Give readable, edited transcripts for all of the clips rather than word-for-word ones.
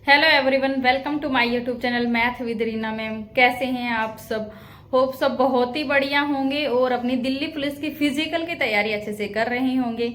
Hello everyone, welcome to my YouTube channel math with Reena ma'am. कैसे हैं आप सब? होप सब बहुत ही बढ़िया होंगे और अपनी दिल्ली पुलिस की फिजिकल की तैयारी अच्छे से कर रहे होंगे,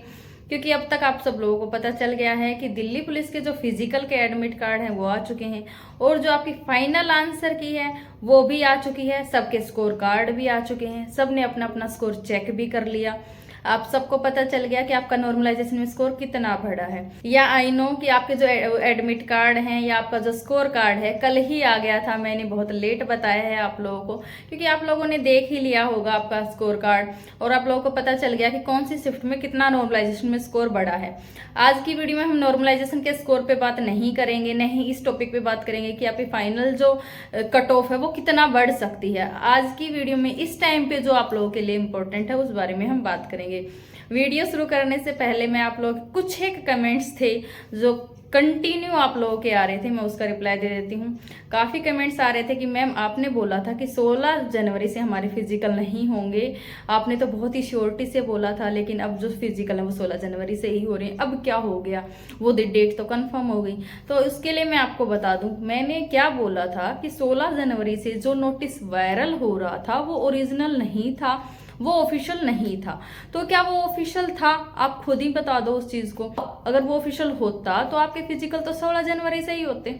क्योंकि अब तक आप सब लोगों को पता चल गया है कि दिल्ली पुलिस के जो फिजिकल के एडमिट कार्ड हैं वो आ चुके हैं और जो आपकी फाइनल आंसर की है वो भी आ चुकी है। सबके स्कोर कार्ड भी आ चुके हैं, सब ने अपना अपना स्कोर चेक भी कर लिया। आप सबको पता चल गया कि आपका नॉर्मलाइजेशन में स्कोर कितना बढ़ा है। या आई नो कि आपके जो एडमिट कार्ड हैं या आपका जो स्कोर कार्ड है कल ही आ गया था। मैंने बहुत लेट बताया है आप लोगों को, क्योंकि आप लोगों ने देख ही लिया होगा आपका स्कोर कार्ड और आप लोगों को पता चल गया कि कौन सी शिफ्ट में कितना नॉर्मलाइजेशन में स्कोर बढ़ा है। आज की वीडियो में हम नॉर्मलाइजेशन के स्कोर पे बात नहीं करेंगे, नहीं इस टॉपिक पे बात करेंगे कि आपकी फाइनल जो कट ऑफ है वो कितना बढ़ सकती है। आज की वीडियो में इस टाइम पे जो आप लोगों के लिए इम्पोर्टेंट है उस बारे में हम बात करेंगे। वीडियो शुरू करने से पहले मैं आप लोग कुछ एक कमेंट्स थे जो कंटिन्यू आप लोगों के आ रहे थे, मैं उसका रिप्लाई दे देती हूँ। काफ़ी कमेंट्स आ रहे थे कि मैम आपने बोला था कि 16 जनवरी से हमारे फिजिकल नहीं होंगे, आपने तो बहुत ही श्योरिटी से बोला था, लेकिन अब जो फिजिकल है वो 16 जनवरी से ही हो रहे हैं, अब क्या हो गया? वो डेट तो कंफर्म हो गई। तो उसके लिए मैं आपको बता दूं, मैंने क्या बोला था कि 16 जनवरी से जो नोटिस वायरल हो रहा था वो ओरिजिनल नहीं था, वो ऑफिशियल नहीं था। तो क्या वो ऑफिशियल था? आप खुद ही बता दो उस चीज को। अगर वो ऑफिशियल होता तो आपके फिजिकल तो 16 जनवरी से ही होते।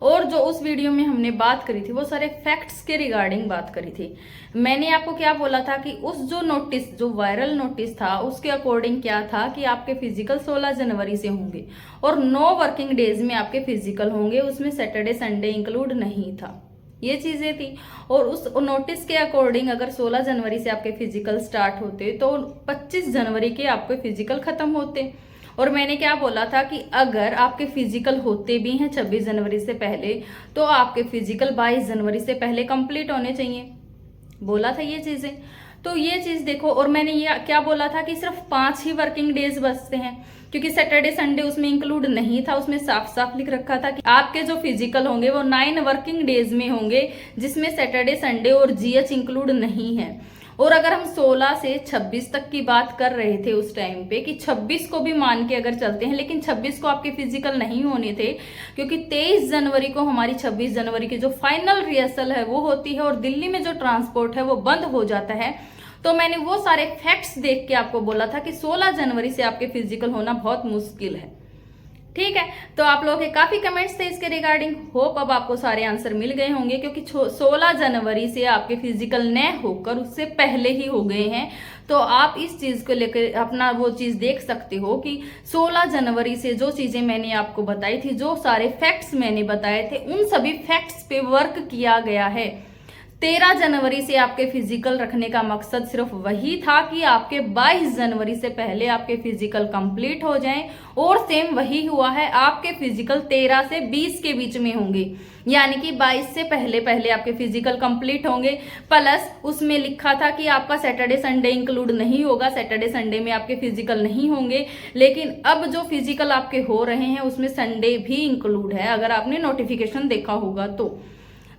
और जो उस वीडियो में हमने बात करी थी वो सारे फैक्ट्स के रिगार्डिंग बात करी थी। मैंने आपको क्या बोला था कि उस जो नोटिस, जो वायरल नोटिस था, उसके अकॉर्डिंग क्या था कि आपके फिजिकल 16 जनवरी से होंगे और 9 वर्किंग डेज में आपके फिजिकल होंगे, उसमें सैटरडे संडे इंक्लूड नहीं था। ये चीजें थी। और उस नोटिस के अकॉर्डिंग अगर 16 जनवरी से आपके फिजिकल स्टार्ट होते तो 25 जनवरी के आपके फिजिकल खत्म होते। और मैंने क्या बोला था कि अगर आपके फिजिकल होते भी हैं 26 जनवरी से पहले तो आपके फिजिकल 22 जनवरी से पहले कंप्लीट होने चाहिए। बोला था ये चीजें। तो ये चीज देखो। और मैंने ये क्या बोला था कि सिर्फ 5 ही वर्किंग डेज बचते हैं, क्योंकि सैटरडे संडे उसमें इंक्लूड नहीं था। उसमें साफ साफ लिख रखा था कि आपके जो फिजिकल होंगे वो 9 वर्किंग डेज में होंगे, जिसमें सैटरडे संडे और जीएच इंक्लूड नहीं है। और अगर हम 16 से 26 तक की बात कर रहे थे उस टाइम पे कि 26 को भी मान के अगर चलते हैं, लेकिन 26 को आपके फिजिकल नहीं होने थे, क्योंकि 23 जनवरी को हमारी 26 जनवरी की जो फाइनल रिहर्सल है वो होती है और दिल्ली में जो ट्रांसपोर्ट है वो बंद हो जाता है। तो मैंने वो सारे फैक्ट्स देख के आपको बोला था कि 16 जनवरी से आपके फिजिकल होना बहुत मुश्किल है। ठीक है, तो आप लोगों के काफी कमेंट्स थे इसके रिगार्डिंग। होप अब आपको सारे आंसर मिल गए होंगे, क्योंकि 16 जनवरी से आपके फिजिकल न होकर उससे पहले ही हो गए हैं। तो आप इस चीज को लेकर अपना वो चीज देख सकते हो कि 16 जनवरी से जो चीजें मैंने आपको बताई थी, जो सारे फैक्ट्स मैंने बताए थे, उन सभी फैक्ट्स पे वर्क किया गया है। 13 जनवरी से आपके फिजिकल रखने का मकसद सिर्फ वही था कि आपके 22 जनवरी से पहले आपके फिजिकल कंप्लीट हो जाएं, और सेम वही हुआ है। आपके फिजिकल 13 से 20 के बीच में होंगे, यानी कि 22 से पहले पहले आपके फिजिकल कंप्लीट होंगे। प्लस उसमें लिखा था कि आपका सैटरडे संडे इंक्लूड नहीं होगा, सैटरडे संडे में आपके फिजिकल नहीं होंगे। लेकिन अब जो फिजिकल आपके हो रहे हैं उसमें संडे भी इंक्लूड है, अगर आपने नोटिफिकेशन देखा होगा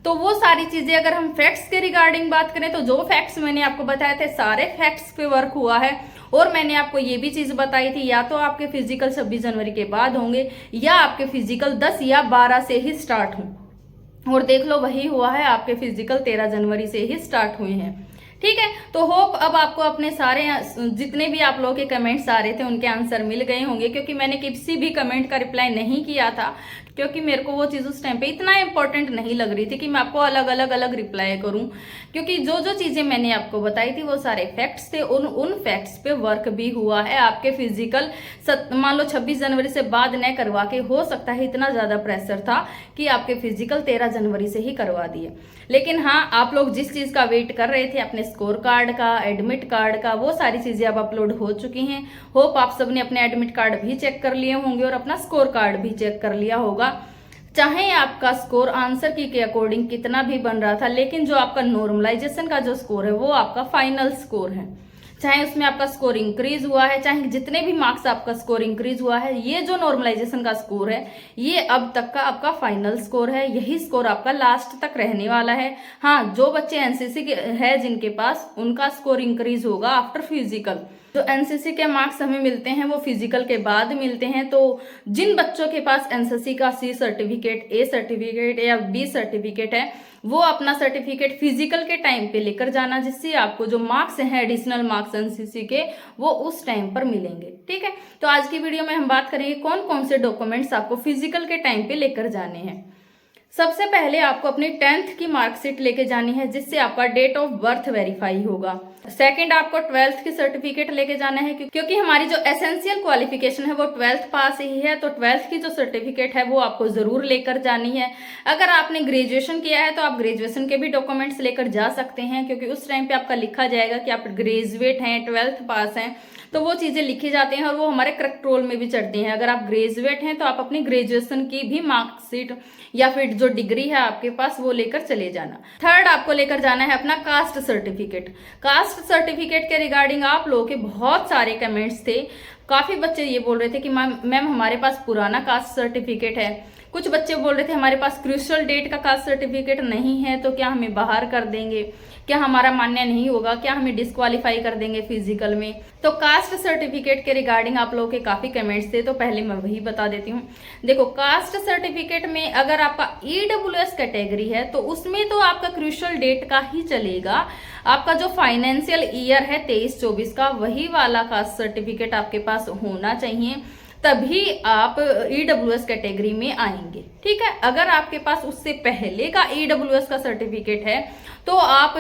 तो वो सारी चीजें, अगर हम फैक्ट्स के रिगार्डिंग बात करें तो जो फैक्ट्स मैंने आपको बताए थे सारे फैक्ट्स पे वर्क हुआ है। और मैंने आपको ये भी चीज बताई थी, या तो आपके फिजिकल 26 जनवरी के बाद होंगे या आपके फिजिकल 10 या 12 से ही स्टार्ट हों। और देख लो वही हुआ है, आपके फिजिकल 13 जनवरी से ही स्टार्ट हुए हैं। ठीक है, तो होप अब आपको अपने सारे जितने भी आप लोगों के कमेंट्स आ रहे थे उनके आंसर मिल गए होंगे, क्योंकि मैंने किसी भी कमेंट का रिप्लाई नहीं किया था, क्योंकि मेरे को वो चीज़ उस टाइम पे इतना इंपॉर्टेंट नहीं लग रही थी कि मैं आपको अलग अलग रिप्लाई करूं। क्योंकि जो जो चीज़ें मैंने आपको बताई थी वो सारे फैक्ट्स थे, उन फैक्ट्स पे वर्क भी हुआ है। आपके फिजिकल मान लो 26 जनवरी से बाद न करवा के, हो सकता है इतना ज़्यादा प्रेशर था कि आपके फिजिकल 13 जनवरी से ही करवा दिए। लेकिन हाँ, आप लोग जिस चीज़ का वेट कर रहे थे, अपने स्कोर कार्ड का, एडमिट कार्ड का, वो सारी चीज़ें अब अपलोड हो चुकी हैं। होप आप सबने अपने एडमिट कार्ड भी चेक कर लिए होंगे और अपना स्कोर कार्ड भी चेक कर लिया होगा। चाहे आपका स्कोर आंसर की के अकॉर्डिंग कितना भी बन रहा था, लेकिन जो आपका नॉर्मलाइजेशन का जो स्कोर है वो आपका फाइनल स्कोर है। चाहे उसमें आपका स्कोर इंक्रीज हुआ है, चाहे जितने भी मार्क्स आपका स्कोर इंक्रीज हुआ है, ये जो नॉर्मलाइजेशन का स्कोर है ये अब तक का आपका फाइनल स्कोर है। यही स्कोर आपका लास्ट तक रहने वाला है। हाँ, जो बच्चे एनसीसी के है जिनके पास, उनका स्कोर इंक्रीज होगा आफ्टर फिजिकल। जो एनसीसी के मार्क्स हमें मिलते हैं वो फिजिकल के बाद मिलते हैं। तो जिन बच्चों के पास एनसीसी का सी सर्टिफिकेट, ए सर्टिफिकेट या बी सर्टिफिकेट है, वो अपना सर्टिफिकेट फिजिकल के टाइम पे लेकर जाना, जिससे आपको जो मार्क्स हैं एडिशनल मार्क्स एनसीसी के, वो उस टाइम पर मिलेंगे। ठीक है, तो आज की वीडियो में हम बात करेंगे कौन कौन से डॉक्यूमेंट्स आपको फिजिकल के टाइम पे लेकर जाने हैं। सबसे पहले आपको अपनी 10th की मार्कशीट लेके जानी है, जिससे आपका डेट ऑफ बर्थ वेरीफाई होगा। सेकंड, आपको 12th की सर्टिफिकेट लेके जाना है, क्योंकि हमारी जो एसेंशियल क्वालिफिकेशन है वो 12th पास ही है। तो 12th की जो सर्टिफिकेट है वो आपको जरूर लेकर जानी है। अगर आपने ग्रेजुएशन किया है तो आप ग्रेजुएशन के भी डॉक्यूमेंट्स लेकर जा सकते हैं, क्योंकि उस टाइम पे आपका लिखा जाएगा कि आप ग्रेजुएट हैं, 12th पास हैं, तो वो चीजें लिखी जाती हैं और वो हमारे करेक्ट रोल में भी चढ़ती हैं। अगर आप ग्रेजुएट हैं तो आप अपनी ग्रेजुएशन की भी मार्कशीट या फिर जो डिग्री है आपके पास वो लेकर चले जाना। थर्ड, आपको लेकर जाना है अपना कास्ट सर्टिफिकेट। कास्ट सर्टिफिकेट के रिगार्डिंग आप लोगों के बहुत सारे कमेंट्स थे। काफी बच्चे ये बोल रहे थे कि मैम हमारे पास पुराना कास्ट सर्टिफिकेट है। कुछ बच्चे बोल रहे थे हमारे पास क्रूशियल डेट का कास्ट सर्टिफिकेट नहीं है, तो क्या हमें बाहर कर देंगे, क्या हमारा मान्य नहीं होगा, क्या हमें डिस्क्वालीफाई कर देंगे फिजिकल में। तो कास्ट सर्टिफिकेट के रिगार्डिंग आप लोगों के काफी कमेंट्स थे, तो पहले मैं वही बता देती हूँ। देखो, कास्ट सर्टिफिकेट में अगर आपका ईडब्ल्यूएस कैटेगरी है तो उसमें तो आपका क्रूशियल डेट का ही चलेगा। आपका जो फाइनेंशियल ईयर है 23-24 का, वही वाला कास्ट सर्टिफिकेट आपके पास होना चाहिए, तभी आप ईडब्ल्यूएस कैटेगरी में आएंगे। ठीक है, अगर आपके पास उससे पहले का ईडब्ल्यूएस का सर्टिफिकेट है तो आप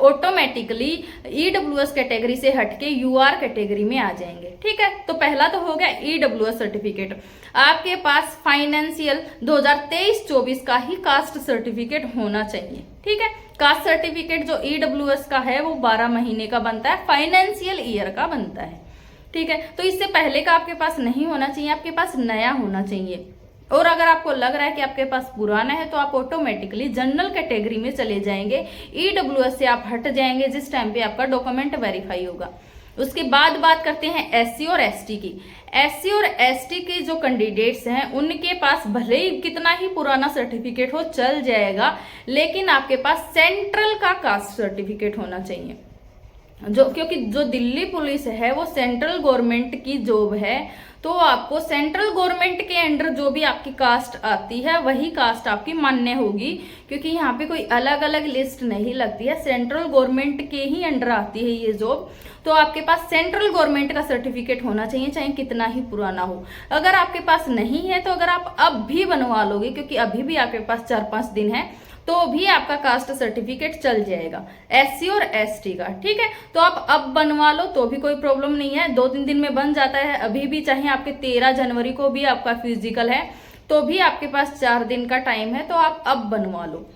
ऑटोमेटिकली ईडब्ल्यूएस कैटेगरी से हटके यूआर कैटेगरी में आ जाएंगे। ठीक है, तो पहला तो हो गया ईडब्ल्यूएस सर्टिफिकेट। आपके पास फाइनेंशियल 2023-24 का ही कास्ट सर्टिफिकेट होना चाहिए। ठीक है, कास्ट सर्टिफिकेट जो ईडब्ल्यूएस का है वो 12 महीने का बनता है, फाइनेंशियल ईयर का बनता है। ठीक है, तो इससे पहले का आपके पास नहीं होना चाहिए, आपके पास नया होना चाहिए। और अगर आपको लग रहा है कि आपके पास पुराना है तो आप ऑटोमेटिकली जनरल कैटेगरी में चले जाएंगे, ईडब्ल्यूएस से आप हट जाएंगे जिस टाइम पे आपका डॉक्यूमेंट वेरीफाई होगा। उसके बाद बात करते हैं एससी और एसटी की। एससी और एसटी के जो कैंडिडेट्स हैं उनके पास भले ही कितना ही पुराना सर्टिफिकेट हो चल जाएगा, लेकिन आपके पास सेंट्रल का कास्ट सर्टिफिकेट होना चाहिए। क्योंकि जो दिल्ली पुलिस है वो सेंट्रल गवर्नमेंट की जॉब है, तो आपको सेंट्रल गवर्नमेंट के अंडर जो भी आपकी कास्ट आती है वही कास्ट आपकी मान्य होगी, क्योंकि यहाँ पे कोई अलग अलग लिस्ट नहीं लगती है, सेंट्रल गवर्नमेंट के ही अंडर आती है ये जॉब। तो आपके पास सेंट्रल गवर्नमेंट का सर्टिफिकेट होना चाहिए, चाहे कितना ही पुराना हो। अगर आपके पास नहीं है तो अगर आप अब भी बनवा लोगे, क्योंकि अभी भी आपके पास 4-5 दिन है, तो भी आपका कास्ट सर्टिफिकेट चल जाएगा एससी और एसटी का। ठीक है, तो आप अब बनवा लो तो भी कोई प्रॉब्लम नहीं है, 2-3 दिन में बन जाता है अभी भी। चाहे आपके 13 जनवरी को भी आपका फिजिकल है तो भी आपके पास 4 दिन का टाइम है, तो आप अब बनवा लो।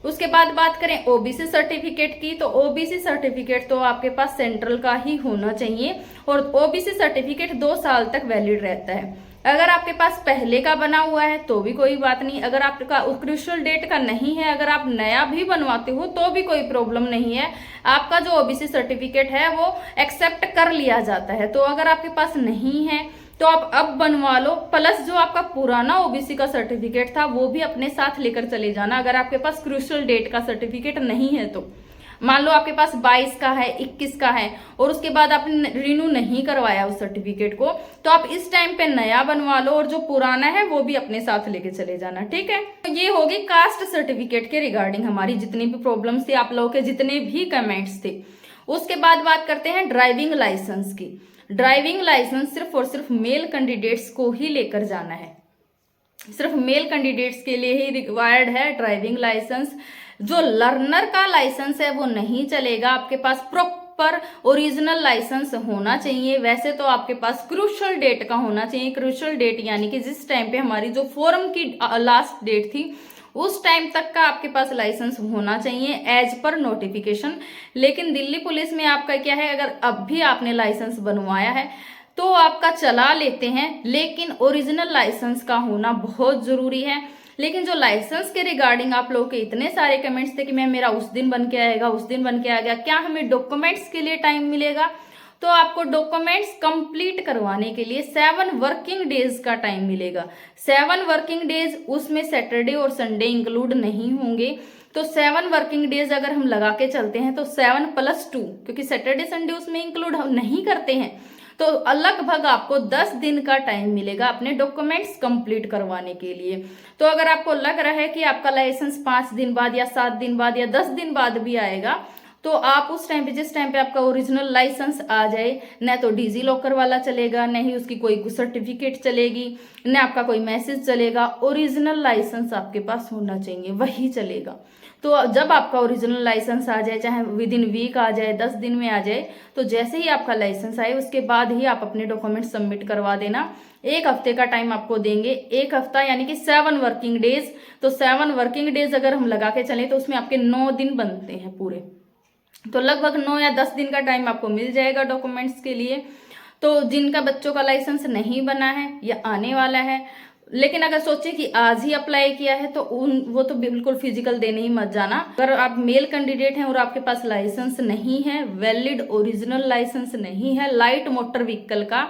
उसके बाद बात करें ओबीसी सर्टिफिकेट की, तो ओबीसी सर्टिफिकेट तो आपके पास सेंट्रल का ही होना चाहिए और ओबीसी सर्टिफिकेट 2 साल तक वैलिड रहता है। अगर आपके पास पहले का बना हुआ है तो भी कोई बात नहीं, अगर आपका क्रूशियल डेट का नहीं है, अगर आप नया भी बनवाते हो तो भी कोई प्रॉब्लम नहीं है। आपका जो ओबीसी सर्टिफिकेट है वो एक्सेप्ट कर लिया जाता है। तो अगर आपके पास नहीं है तो आप अब बनवा लो, प्लस जो आपका पुराना ओबीसी का सर्टिफिकेट था वो भी अपने साथ लेकर चले जाना। अगर आपके पास क्रूशियल डेट का सर्टिफिकेट नहीं है तो मान लो आपके पास 22 का है, 21 का है और उसके बाद आपने रिन्यू नहीं करवाया उस सर्टिफिकेट को, तो आप इस टाइम पे नया बनवा लो और जो पुराना है वो भी अपने साथ लेके चले जाना। ठीक है, तो ये होगी कास्ट सर्टिफिकेट के रिगार्डिंग हमारी जितनी भी प्रॉब्लम्स थी, आप लोगों के जितने भी कमेंट्स थे। उसके बाद बात करते हैं ड्राइविंग लाइसेंस की। ड्राइविंग लाइसेंस सिर्फ और सिर्फ मेल कैंडिडेट्स को ही लेकर जाना है, सिर्फ मेल कैंडिडेट्स के लिए ही रिक्वायर्ड है ड्राइविंग लाइसेंस। जो लर्नर का लाइसेंस है वो नहीं चलेगा, आपके पास प्रॉपर ओरिजिनल लाइसेंस होना चाहिए। वैसे तो आपके पास क्रूशियल डेट का होना चाहिए, क्रूशियल डेट यानी कि जिस टाइम पे हमारी जो फॉर्म की लास्ट डेट थी उस टाइम तक का आपके पास लाइसेंस होना चाहिए एज पर नोटिफिकेशन। लेकिन दिल्ली पुलिस में आपका क्या है, अगर अब भी आपने लाइसेंस बनवाया है तो आपका चला लेते हैं, लेकिन ओरिजिनल लाइसेंस का होना बहुत जरूरी है। लेकिन जो लाइसेंस के रिगार्डिंग आप लोगों के इतने सारे कमेंट्स थे कि मैम मेरा उस दिन बन के आएगा, उस दिन बन के आ गया, क्या हमें डॉक्यूमेंट्स के लिए टाइम मिलेगा? तो आपको डॉक्यूमेंट्स कंप्लीट करवाने के लिए 7 वर्किंग डेज का टाइम मिलेगा। 7 वर्किंग डेज, उसमें सैटरडे और संडे इंक्लूड नहीं होंगे। तो 7 वर्किंग डेज अगर हम लगा के चलते हैं तो 7 + 2, क्योंकि सैटरडे संडे उसमें इंक्लूड हम नहीं करते हैं, तो लगभग आपको 10 दिन का टाइम मिलेगा अपने डॉक्यूमेंट्स कंप्लीट करवाने के लिए। तो अगर आपको लग रहा है कि आपका लाइसेंस 5 दिन बाद या 7 दिन बाद या 10 दिन बाद भी आएगा, तो आप उस टाइम पे, जिस टाइम पे आपका ओरिजिनल लाइसेंस आ जाए, न तो डिजी लॉकर वाला चलेगा, न ही उसकी कोई सर्टिफिकेट चलेगी, न आपका कोई मैसेज चलेगा। ओरिजिनल लाइसेंस आपके पास होना चाहिए, वही चलेगा। तो जब आपका ओरिजिनल लाइसेंस आ जाए, चाहे विदिन वीक आ जाए, 10 दिन में आ जाए, तो जैसे ही आपका लाइसेंस आए उसके बाद ही आप अपने डॉक्यूमेंट सबमिट करवा देना। 1 हफ्ते का टाइम आपको देंगे। 1 हफ्ता यानी कि 7 वर्किंग डेज। तो 7 वर्किंग डेज अगर हम लगा के चलें तो उसमें आपके 9 दिन बनते हैं पूरे। तो लगभग 9 या 10 दिन का टाइम आपको मिल जाएगा डॉक्यूमेंट्स के लिए। तो जिनका बच्चों का लाइसेंस नहीं बना है या आने वाला है, लेकिन अगर सोचे कि आज ही अप्लाई किया है, तो वो तो बिल्कुल फिजिकल देने ही मत जाना। अगर आप मेल कैंडिडेट हैं और आपके पास लाइसेंस नहीं है, वैलिड ओरिजिनल लाइसेंस नहीं है लाइट मोटर व्हीकल का,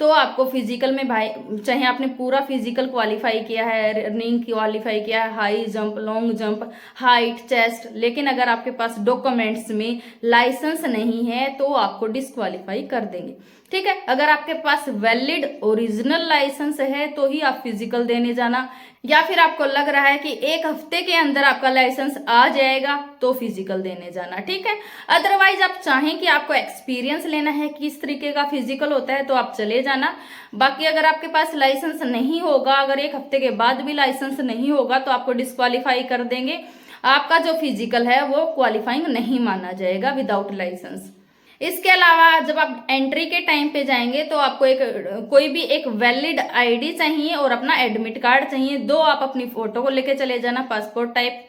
तो आपको फिजिकल में भाई, चाहे आपने पूरा फिजिकल क्वालिफाई किया है, रनिंग क्वालिफाई किया है, high jump, long jump, height, chest, लेकिन अगर आपके पास डॉक्यूमेंट्स में लाइसेंस नहीं है तो आपको डिस्क्वालीफाई कर देंगे। ठीक है, अगर आपके पास वैलिड ओरिजिनल लाइसेंस है तो ही आप फिजिकल देने जाना, या फिर आपको लग रहा है कि 1 हफ्ते के अंदर आपका लाइसेंस आ जाएगा तो फिजिकल देने जाना। ठीक है, अदरवाइज आप चाहें कि आपको एक्सपीरियंस लेना है किस तरीके का फिजिकल होता है तो आप चले जाना। बाकी अगर आपके पास लाइसेंस नहीं होगा, अगर 1 हफ्ते के बाद भी लाइसेंस नहीं होगा तो आपको डिस्क्वालीफाई कर देंगे। आपका जो फिजिकल है वो क्वालिफाइंग नहीं माना जाएगा विदाउट लाइसेंस। इसके अलावा जब आप एंट्री के टाइम पे जाएंगे तो आपको कोई भी एक वैलिड आईडी चाहिए और अपना एडमिट कार्ड चाहिए। 2 आप अपनी फोटो को लेके चले जाना, पासपोर्ट टाइप।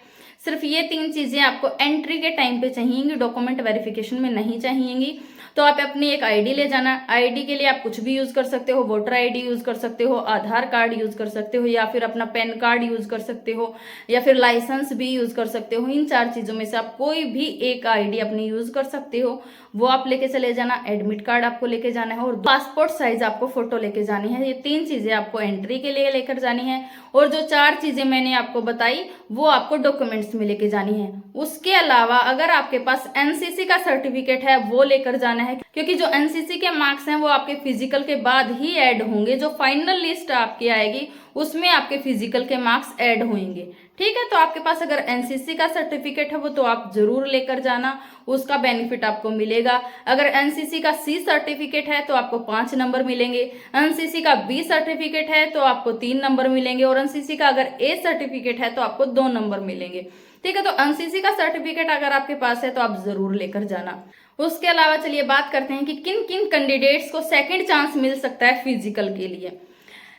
सिर्फ ये 3 चीजें आपको एंट्री के टाइम पे चाहिएंगी, डॉक्यूमेंट वेरिफिकेशन में नहीं चाहिएंगी। तो आप अपनी एक आईडी ले जाना। आईडी के लिए आप कुछ भी यूज कर सकते हो, वोटर आईडी यूज कर सकते हो, आधार कार्ड यूज कर सकते हो, या फिर अपना पैन कार्ड यूज कर सकते हो, या फिर लाइसेंस भी यूज कर सकते हो। इन 4 चीजों में से आप कोई भी एक आईडी अपनी यूज कर सकते हो, वो आप लेके चले जाना। एडमिट कार्ड आपको लेके जाना है और पासपोर्ट साइज आपको फोटो लेके जानी है। ये 3 चीजें आपको एंट्री के लिए लेकर जानी है, और जो 4 चीजें मैंने आपको बताई वो आपको डॉक्यूमेंट्स में लेके जानी है। उसके अलावा अगर आपके पास एनसीसी का सर्टिफिकेट है वो लेकर जाना है, क्योंकि जो एनसीसी के मार्क्स हैं वो आपके फिजिकल के बाद ही ऐड होंगे। जो फाइनल लिस्ट आपकी आएगी उसमें आपके फिजिकल के मार्क्स ऐड होंगे। ठीक है, तो आपके पास अगर एनसीसी का सर्टिफिकेट है वो तो आप जरूर लेकर जाना, उसका बेनिफिट आपको मिलेगा। अगर एनसीसी का सी सर्टिफिकेट है तो आपको 5 नंबर मिलेंगे, एनसीसी का बी सर्टिफिकेट है तो आपको 3 नंबर मिलेंगे, और एनसीसी का अगर ए सर्टिफिकेट है तो आपको 2 नंबर मिलेंगे। ठीक है, तो एनसीसी का सर्टिफिकेट अगर आपके पास है तो आप जरूर लेकर जाना। उसके अलावा चलिए बात करते हैं कि किन किन कैंडिडेट्स को सेकंड चांस मिल सकता है फिजिकल के लिए।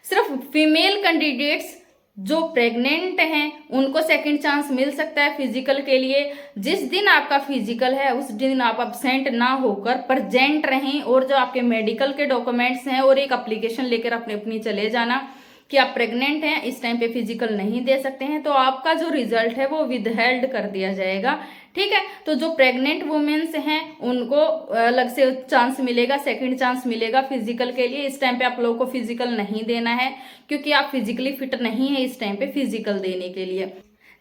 सिर्फ फीमेल कैंडिडेट्स जो प्रेग्नेंट हैं उनको सेकंड चांस मिल सकता है फिजिकल के लिए। जिस दिन आपका फिजिकल है उस दिन आप अब्सेंट ना होकर प्रेजेंट रहें, और जो आपके मेडिकल के डॉक्यूमेंट्स हैं और एक एप्लीकेशन लेकर अपनी चले जाना कि आप प्रेग्नेंट हैं, इस टाइम पे फिजिकल नहीं दे सकते हैं, तो आपका जो रिजल्ट है वो विदहेल्ड कर दिया जाएगा। ठीक है, तो जो प्रेग्नेंट वुमेन्स हैं उनको अलग से चांस मिलेगा, सेकंड चांस मिलेगा फिजिकल के लिए। इस टाइम पे आप लोगों को फिजिकल नहीं देना है क्योंकि आप फिजिकली फिट नहीं है इस टाइम पे फिजिकल देने के लिए।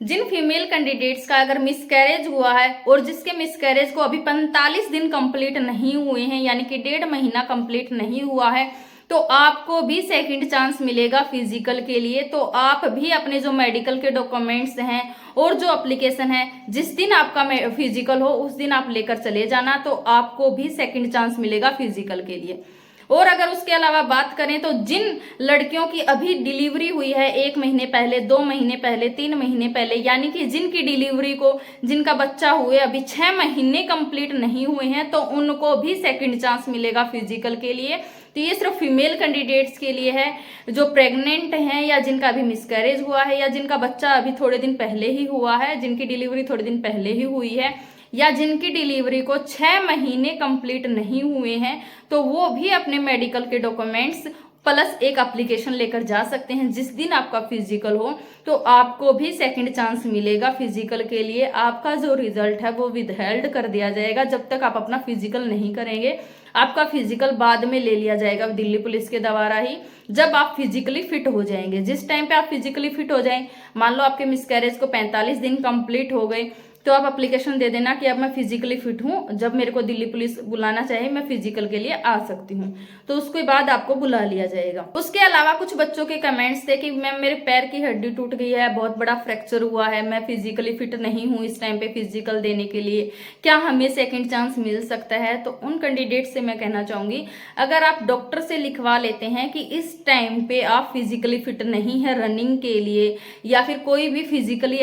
जिन फीमेल कैंडिडेट्स का अगर मिसकैरेज हुआ है और जिसके मिसकैरेज को अभी 45 दिन कंप्लीट नहीं हुए हैं, यानी कि 1.5 महीना कंप्लीट नहीं हुआ है, तो आपको भी सेकंड चांस मिलेगा फिजिकल के लिए। तो आप भी अपने जो मेडिकल के डॉक्यूमेंट्स हैं और जो एप्लीकेशन है, जिस दिन आपका फिजिकल हो उस दिन आप लेकर चले जाना, तो आपको भी सेकंड चांस मिलेगा फिजिकल के लिए। और अगर उसके अलावा बात करें तो जिन लड़कियों की अभी डिलीवरी हुई है 1 महीने पहले, 2 महीने पहले, 3 महीने पहले, यानी कि जिनकी डिलीवरी को, जिनका बच्चा हुए अभी 6 महीने कंप्लीट नहीं हुए हैं, तो उनको भी सेकंड चांस मिलेगा फिजिकल के लिए। तो ये सिर्फ फीमेल कैंडिडेट्स के लिए है जो प्रेग्नेंट हैं, या जिनका अभी मिसकैरेज हुआ है, या जिनका बच्चा अभी थोड़े दिन पहले ही हुआ है, जिनकी डिलीवरी थोड़े दिन पहले ही हुई है, या जिनकी डिलीवरी को 6 महीने कंप्लीट नहीं हुए हैं, तो वो भी अपने मेडिकल के डॉक्यूमेंट्स प्लस एक एप्लीकेशन लेकर जा सकते हैं। जिस दिन आपका फिजिकल हो तो आपको भी सेकंड चांस मिलेगा फिजिकल के लिए। आपका जो रिजल्ट है वो विदहेल्ड कर दिया जाएगा जब तक आप अपना फिजिकल नहीं करेंगे। आपका फिजिकल बाद में ले लिया जाएगा दिल्ली पुलिस के द्वारा ही, जब आप फिजिकली फिट हो जाएंगे। जिस टाइम पे आप फिजिकली फिट हो जाएं, मान लो आपके मिसकैरेज को 45 दिन कंप्लीट हो गए, तो आप एप्लीकेशन दे देना कि अब मैं फिजिकली फिट हूँ, जब मेरे को दिल्ली पुलिस बुलाना चाहे मैं फिजिकल के लिए आ सकती हूँ, तो उसके बाद आपको बुला लिया जाएगा। उसके अलावा कुछ बच्चों के कमेंट्स थे कि मैम मेरे पैर की हड्डी टूट गई है, बहुत बड़ा फ्रैक्चर हुआ है, मैं फिजिकली फिट नहीं हूँ इस टाइम पे फिजिकल देने के लिए, क्या हमें सेकेंड चांस मिल सकता है? तो उन कैंडिडेट से मैं कहना चाहूंगी, अगर आप डॉक्टर से लिखवा लेते हैं कि इस टाइम पे आप फिजिकली फिट नहीं है रनिंग के लिए या फिर कोई भी फिजिकल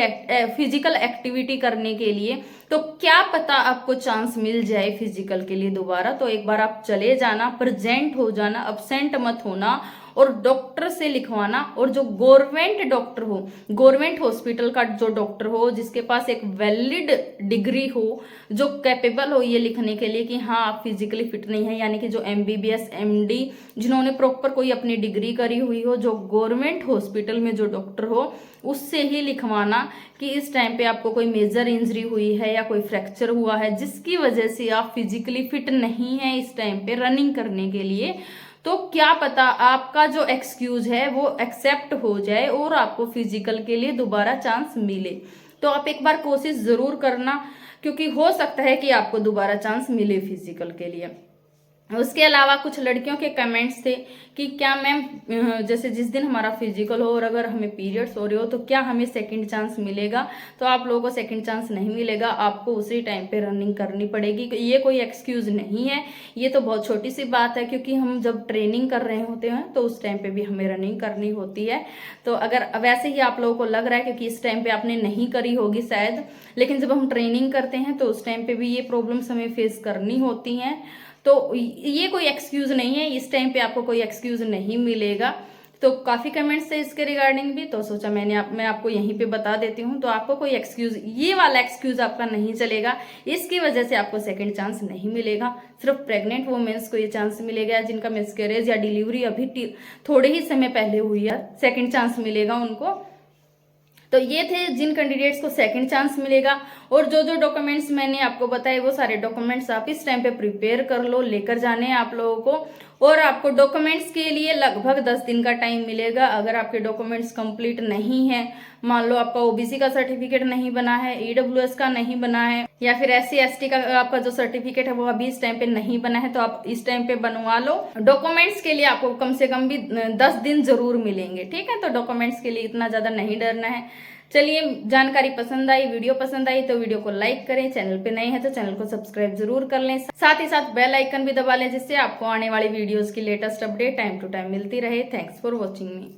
एक्टिविटी करने के लिए, तो क्या पता आपको चांस मिल जाए फिजिकल के लिए दोबारा। तो एक बार आप चले जाना, प्रेजेंट हो जाना, अब्सेंट मत होना और डॉक्टर से लिखवाना। और जो गवर्नमेंट डॉक्टर हो, गवर्नमेंट हॉस्पिटल का जो डॉक्टर हो, जिसके पास एक वैलिड डिग्री हो, जो कैपेबल हो ये लिखने के लिए कि हाँ आप फिजिकली फिट नहीं है, यानी कि जो MBBS MD जिन्होंने प्रॉपर कोई अपनी डिग्री करी हुई हो, जो गवर्नमेंट हॉस्पिटल में जो डॉक्टर हो, उससे ही लिखवाना कि इस टाइम पे आपको कोई मेजर इंजरी हुई है या कोई फ्रैक्चर हुआ है जिसकी वजह से आप फिजिकली फिट नहीं है इस टाइम पे रनिंग करने के लिए। तो क्या पता आपका जो एक्सक्यूज है वो एक्सेप्ट हो जाए और आपको फिजिकल के लिए दोबारा चांस मिले। तो आप एक बार कोशिश जरूर करना, क्योंकि हो सकता है कि आपको दोबारा चांस मिले फिजिकल के लिए। उसके अलावा कुछ लड़कियों के कमेंट्स थे कि क्या मैम जैसे जिस दिन हमारा फिजिकल हो और अगर हमें पीरियड्स हो रहे हो तो क्या हमें सेकंड चांस मिलेगा? तो आप लोगों को सेकंड चांस नहीं मिलेगा, आपको उसी टाइम पे रनिंग करनी पड़ेगी। ये कोई एक्सक्यूज नहीं है, ये तो बहुत छोटी सी बात है, क्योंकि हम जब ट्रेनिंग कर रहे होते हैं तो उस टाइम पे भी हमें रनिंग करनी होती है। तो अगर वैसे ही आप लोगों को लग रहा है क्योंकि इस टाइम पे आपने नहीं करी होगी शायद, लेकिन जब हम ट्रेनिंग करते हैं तो उस टाइम पे भी ये प्रॉब्लम्स हमें फेस करनी होती हैं। तो ये कोई एक्सक्यूज नहीं है, इस टाइम पे आपको कोई एक्सक्यूज नहीं मिलेगा। तो काफी कमेंट्स थे इसके रिगार्डिंग भी, तो सोचा मैं आपको यहीं पे बता देती हूँ। तो आपको कोई एक्सक्यूज, ये वाला एक्सक्यूज आपका नहीं चलेगा, इसकी वजह से आपको सेकंड चांस नहीं मिलेगा। सिर्फ प्रेग्नेंट वुमेन्स को ये चांस मिलेगा, जिनका मिसकैरेज या डिलीवरी अभी थोड़े ही समय पहले हुई है, सेकेंड चांस मिलेगा उनको। तो ये थे जिन कैंडिडेट्स को सेकंड चांस मिलेगा। और जो जो डॉक्यूमेंट्स मैंने आपको बताए वो सारे डॉक्यूमेंट्स आप इस टाइम पे प्रिपेयर कर लो, लेकर जाने हैं आप लोगों को। और आपको डॉक्यूमेंट्स के लिए लगभग 10 दिन का टाइम मिलेगा। अगर आपके डॉक्यूमेंट्स कंप्लीट नहीं है, मान लो आपका OBC का सर्टिफिकेट नहीं बना है, EWS का नहीं बना है, या फिर SC ST का आपका जो सर्टिफिकेट है वो अभी इस टाइम पे नहीं बना है, तो आप इस टाइम पे बनवा लो। डॉक्यूमेंट्स के लिए आपको कम से कम भी 10 दिन जरूर मिलेंगे, ठीक है? तो डॉक्यूमेंट्स के लिए इतना ज्यादा नहीं डरना है। चलिए, जानकारी पसंद आई, वीडियो पसंद आई तो वीडियो को लाइक करें, चैनल पे नए हैं तो चैनल को सब्सक्राइब जरूर कर लें, साथ ही साथ बेल आइकन भी दबा लें, जिससे आपको आने वाली वीडियोस की latest update time to time मिलती रहे। Thanks for watching me.